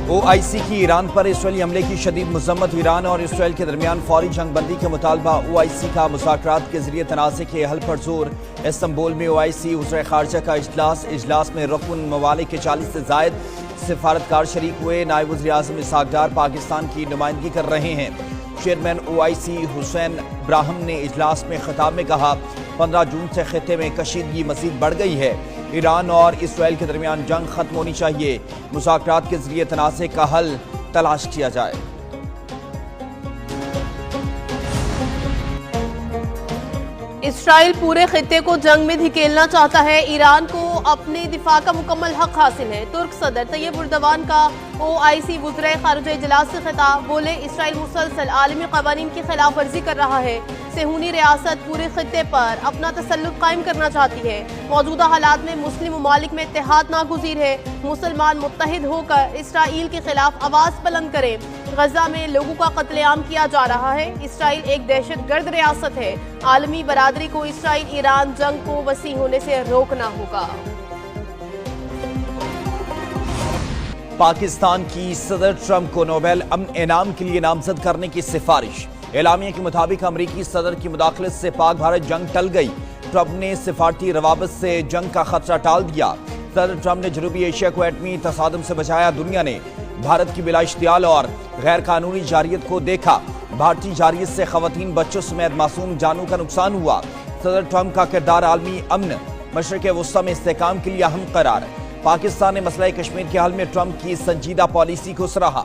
OIC की Iran पर Israeli हमले की शदीद मजम्मत। ईरान और इसराइल के दरमियान फौरी जंग बंदी के मुतालबा। OIC का मुज़ाकरात के जरिए तनाज़े के हल पर जोर। इस्तांबुल में OIC वज़ीर ख़ारजा का इजलास में रुकन ममालिक के 40 से ज़ायद सिफारतकार शरीक हुए। नायब वज़ीर आज़म इसहाक़ डार पाकिस्तान की नुमाइंदगी कर रहे हैं। चेयरमैन OIC हुसैन ब्राहम ने इजलास में खिताब में कहा, 15 जून से खित्ते में कशीदगी मज़ीद बढ़ गई है। ईरान और इसराइल के दरमियान जंग खत्म होनी चाहिए। मुज़ाकरात के जरिए तनाज़े का हल तलाश किया जाए। इसराइल पूरे खित्ते को जंग में धकेलना चाहता है। ईरान को अपने दिफा का मुकम्मल हक हासिल है। तुर्क सदर तैयब उर्दवान का OIC वज़ीर ख़ारजा इजलास से खिताब। बोले, इसराइल मुसलसल आलमी क़वानीन की खिलाफ वर्जी कर रहा है। सेहूनी रियासत पूरे खित्ते पर अपना तसल्लुत कायम करना चाहती है। मौजूदा हालात में मुस्लिम ममालिक में इत्तेहाद नागुज़ीर है। मुसलमान मुत्तहिद होकर इसराइल के खिलाफ आवाज़ बुलंद करें। गजा में लोगों का कत्लेआम किया जा रहा है। इसराइल एक दहशतगर्द रियासत है। आलमी बरादरी को इसराइल ईरान जंग को वसी होने से रोकना होगा। पाकिस्तान की सदर ट्रंप को नोबेल अमन इनाम के लिए नामजद करने की सिफारिश। एलामिया के मुताबिक अमरीकी सदर की मुदाखलत से पाक भारत जंग टल गई। ट्रंप ने सिफारती रवाबत से जंग का खतरा टाल दिया। सदर ट्रंप ने जनूबी एशिया को एटमी तसादम से बचाया। दुनिया ने भारत की बिला इश्तियाल और गैर कानूनी जारियत को देखा। भारतीय जारियत से खवातीन, बच्चों समेत मासूम जानों का नुकसान हुआ। सदर ट्रंप का किरदार आलमी अमन मशरिक़ वस्ता में इस्तेहकाम के लिए अहम करार। पाकिस्तान ने मसला कश्मीर के हल में ट्रंप की संजीदा पॉलिसी को सराहा।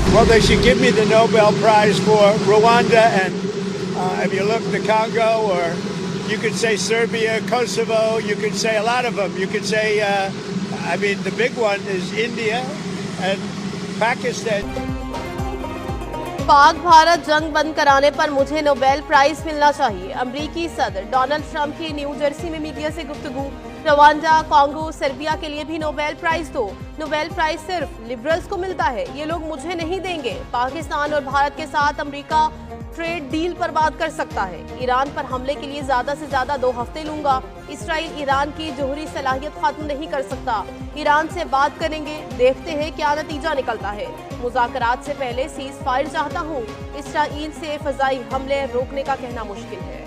Well, they should give me the Nobel Prize for Rwanda and if you look the Congo, or you could say Serbia, Kosovo, you could say a lot of them. You could say, I mean, the big one is India and Pakistan. Pak Bharat जंग बंद कराने पर मुझे Nobel prize मिलना चाहिए। अमरीकी सदर Donald Trump की न्यू जर्सी में मीडिया से गुफ्तगू। रवांडा, कांगो, सर्बिया के लिए भी नोबेल प्राइज दो। नोबेल प्राइज सिर्फ लिबरल्स को मिलता है, ये लोग मुझे नहीं देंगे। पाकिस्तान और भारत के साथ अमेरिका ट्रेड डील पर बात कर सकता है। ईरान पर हमले के लिए ज्यादा से ज्यादा 2 हफ्ते लूंगा। इसराइल ईरान की जोहरी सलाहियत खत्म नहीं कर सकता। ईरान से बात करेंगे, देखते हैं क्या नतीजा निकलता है। मुज़ाकरात से पहले सीज फायर चाहता हूँ। इसराइल से फ़ज़ाई हमले रोकने का कहना मुश्किल है।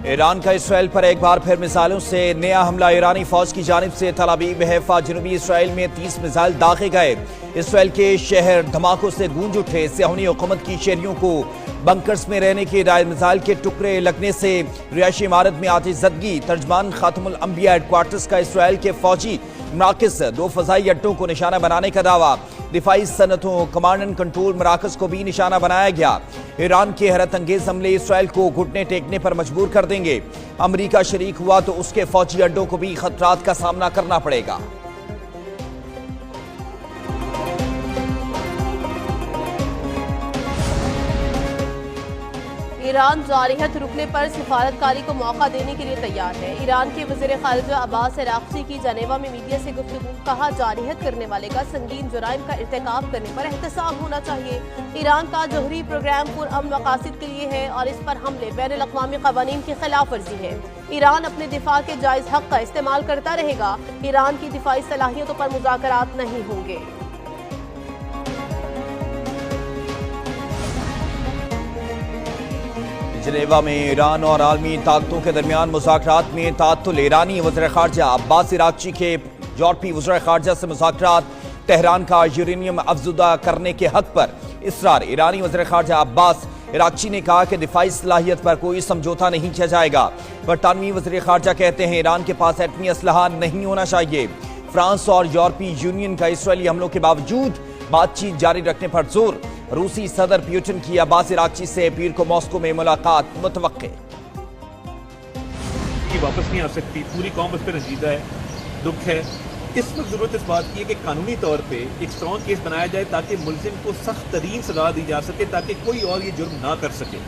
ईरान का इसराइल पर एक बार फिर मिसाइलों से नया हमला। ईरानी फौज की जानिब से तल अवीव, हैफा, जनूबी इसराइल में 30 मिसाइल दागे गए। इसराइल के शहर धमाकों से गूंज उठे। सियाहुनी हुकूमत की शहरियों को बंकर्स में रहने की हिदायत। मिसाइल के टुकड़े लगने से रिहायशी इमारत में आतिशज़दगी। तर्जमान खातमुल अंबिया हेडक्वार्टर्स का इसराइल के फौजी मराकज़ 2 फ़ज़ाई अड्डों को निशाना बनाने का दावा। दिफाई सनतों, कमांड एंड कंट्रोल मराकज़ को भी निशाना बनाया गया। ईरान के हैरत अंगेज हमले इसराइल को घुटने टेकने पर मजबूर कर देंगे। अमरीका शरीक हुआ तो उसके फौजी अड्डों को भी खतरात का सामना करना पड़ेगा। ईरान जारहियत रुकने पर सिफारतकारी को मौका देने के लिए तैयार है। ईरान के वज़ीर ख़ारजा अब्बास अराग़ची की जनेवा में मीडिया से गुफ्तगू। कहा, जारहियत करने वाले का संगीन जुराइम का इर्तिकाब करने पर एहतसाब होना चाहिए। ईरान का जोहरी प्रोग्राम पुरअमन मकासद के लिए है और इस पर हमले बैनुल-अक़वामी क़वानीन की खिलाफ वर्जी है। ईरान अपने दिफा के जायज़ हक़ का इस्तेमाल करता रहेगा। ईरान की दिफाई सलाहियतों पर मुज़ाकरात नहीं होंगे। जनेवा में ईरान और आलमी ताकतों के दरमियान मुज़ाकरात में ताअत्तुल। ईरानी वज़ीर ख़ारजा अब्बास अराग़ची के यूरोपीय वज़ीर ख़ारजा से मुज़ाकरात। तेहरान का यूरेनियम अफज़ुदा करने के हक पर इसरार। ईरानी वज़ीर ख़ारजा अब्बास अराग़ची ने कहा कि दिफाई सलाहियत पर कोई समझौता नहीं किया जाएगा। बरतानवी वज़ीर ख़ारजा कहते हैं ईरान के पास एटमी असलहा नहीं होना चाहिए। फ्रांस और यूरोपीय यूनियन का इसराइली हमलों के बावजूद बातचीत जारी रखने पर जोर। रूसी सदर पुतिन की अब्बास अराग़ची से पीर को मॉस्को में मुलाकात मुतवक्के। वापस नहीं आ सकती, पूरी कौम उस पर रंजीदा है, दुख है। इस वक्त जरूरत इस बात की है कि कानूनी तौर पे एक स्ट्रॉन्ग केस बनाया जाए ताकि मुलजिम को सख्त तरीन सजा दी जा सके, ताकि कोई और ये जुर्म ना कर सके।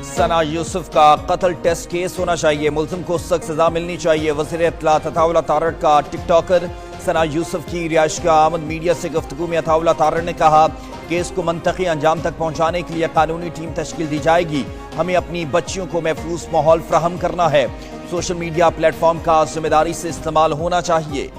सना यूसुफ का कत्ल टेस्ट केस होना चाहिए। मुलजिम को सख्त सजा मिलनी चाहिए। वज़ीर इत्तलात अताउल्लाह तारड़ का टिकटॉकर सना यूसुफ की रिहाइश का आमद। मीडिया से गुफ्तगू में अताउल्लाह तारड़ ने कहा, केस को मंतकी अंजाम तक पहुंचाने के लिए कानूनी टीम तश्कील दी जाएगी। हमें अपनी बच्चियों को महफूज माहौल फ्राहम करना है। सोशल मीडिया प्लेटफॉर्म का जिम्मेदारी से इस्तेमाल होना चाहिए।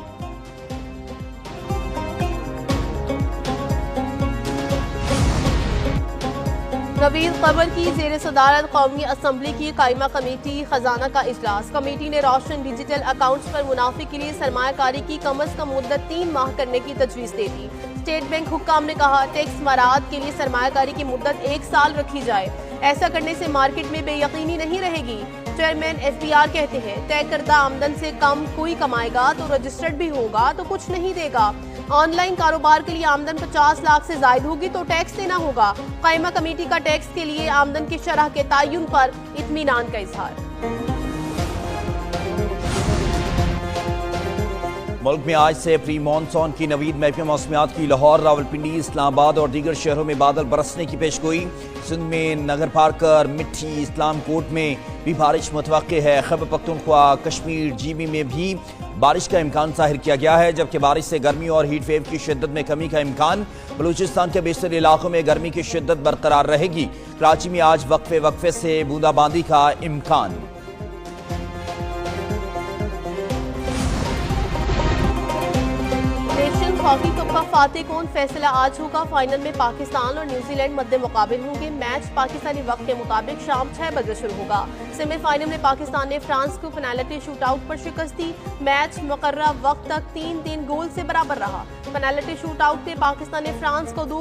नवीद कबर की जेर सदारत कौमी असम्बली की कायमा कमेटी खजाना का इजलास। कमेटी ने रोशन डिजिटल अकाउंट्स पर मुनाफे के लिए सरमायाकारी की कम अज कम मुद्दत 3 माह करने की तजवीज़ दे दी। स्टेट बैंक हुक्काम ने कहा टैक्स मराहत के लिए सरमायाकारी की मुद्दत 1 साल रखी जाए। ऐसा करने से मार्केट में बेयकीनी नहीं रहेगी। चेयरमैन FBR कहते हैं तय करदा आमदन से कम कोई कमाएगा तो रजिस्टर्ड भी होगा तो कुछ नहीं देगा। ऑनलाइन कारोबार के लिए आमदन 50 लाख से जायद होगी तो टैक्स देना होगा। कायमा कमेटी का टैक्स के लिए आमदन की शरह के तयन पर इत्मीनान का इजहार। मुल्क में आज से प्री मानसून की नवीद महकमे मौसमियात की लाहौर, रावलपिंडी, इस्लामाबाद और दीगर शहरों में बादल बरसने की पेशगोई। सिंध में नगर पारकर, मिट्टी, इस्लामकोट में भी बारिश मुतवक्के है। खैबर पख्तूनख्वा, कश्मीर, GB में भी बारिश का इम्कान जाहिर किया गया है, जबकि बारिश से गर्मी और हीट वेव की शिद्दत में कमी का इम्कान। बलूचिस्तान के बेशतर इलाकों में गर्मी की शिद्दत बरकरार रहेगी। कराची में आज वक्फे वक्फे से बूंदाबांदी का इम्कान। हॉकी कप का फातेह कौन फैसला आज होगा। फाइनल में पाकिस्तान और न्यूजीलैंड मद्दे मुकाबिल होंगे। मैच पाकिस्तानी वक्त के मुताबिक शाम 6 बजे शुरू होगा। सेमीफाइनल में पाकिस्तान ने फ्रांस को पेनाल्टी शूटआउट पर शिकस्त दी। मैच मुकर्रर वक्त तक 3-3 गोल से बराबर रहा। पेनाल्टी शूटआउट में पाकिस्तान ने फ्रांस को 2